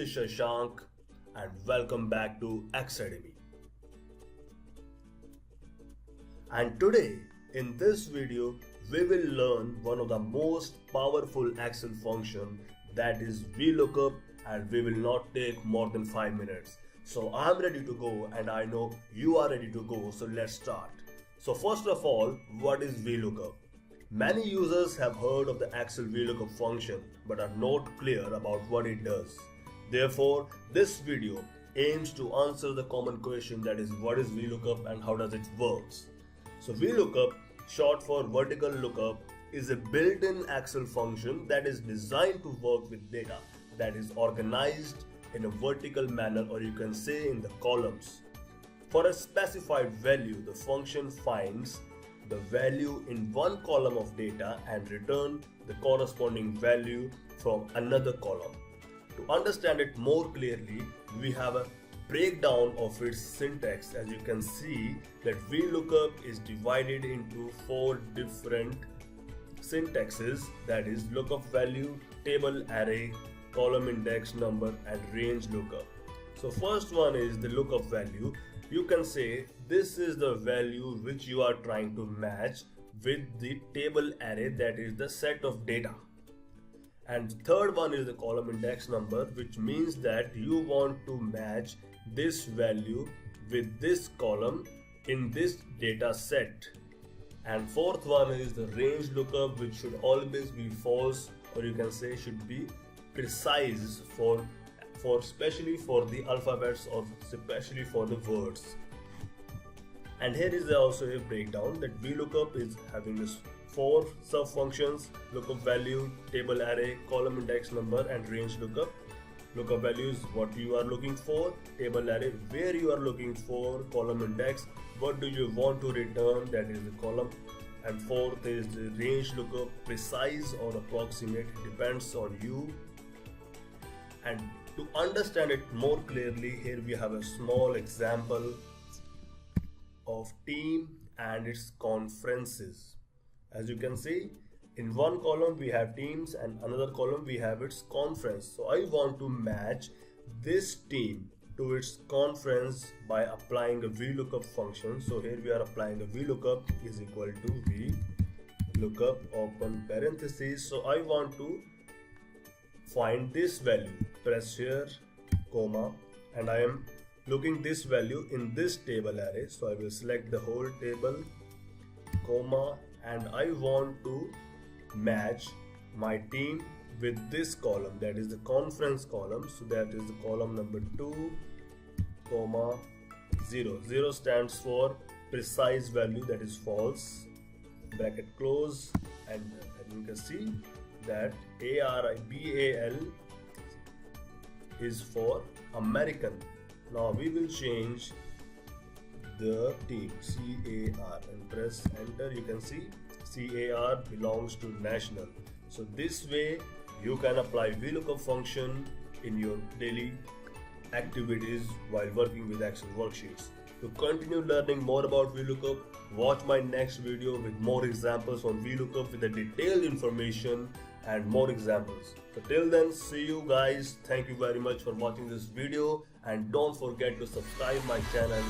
is Shashank and welcome back to Academy. And today in this video we will learn one of the most powerful Excel function, that is VLOOKUP, and we will not take more than 5 minutes. So I'm ready to go and I know you are ready to go, so let's start. So first of all, what is VLOOKUP? Many users have heard of the Excel VLOOKUP function but are not clear about what it does. Therefore, this video aims to answer the common question, that is, what is VLOOKUP and how does it works? So VLOOKUP, short for vertical lookup, is a built-in Excel function that is designed to work with data that is organized in a vertical manner, or you can say in the columns. For a specified value, the function finds the value in one column of data and return the corresponding value from another column. To understand it more clearly, we have a breakdown of its syntax. As you can see that VLOOKUP is divided into 4 different syntaxes, that is lookup value, table array, column index number and range lookup. So first one is the lookup value. You can say this is the value which you are trying to match with the table array, that is the set of data. And third one is the column index number, which means that you want to match this value with this column in this data set. And fourth one is the range lookup, which should always be false, or you can say should be precise for especially for the alphabets or especially for the words. And here is also a breakdown that VLOOKUP is having this 4 sub functions: lookup value, table array, column index number and range lookup. Lookup value is what you are looking for, table array where you are looking for, column index what do you want to return, that is the column, and fourth is the range lookup, precise or approximate, depends on you. And to understand it more clearly, here we have a small example of team and its conferences. As you can see, in one column we have teams and another column we have its conference. So I want to match this team to its conference by applying a VLOOKUP function. So here we are applying a VLOOKUP is equal to VLOOKUP open parentheses. So I want to find this value, press here comma, and I am looking this value in this table array. So I will select the whole table, comma, and I want to match my team with this column, that is the conference column. So that is the column number 2, comma 0. 0 stands for precise value, that is false, bracket close, and you can see that BAL is for American. Now we will change the team CAR and press enter. You can see CAR belongs to national. So this way you can apply VLOOKUP function in your daily activities while working with Excel worksheets. To continue learning more about VLOOKUP, watch my next video with more examples on VLOOKUP with the detailed information and more examples. So till then, see you guys. Thank you very much for watching this video and don't forget to subscribe my channel.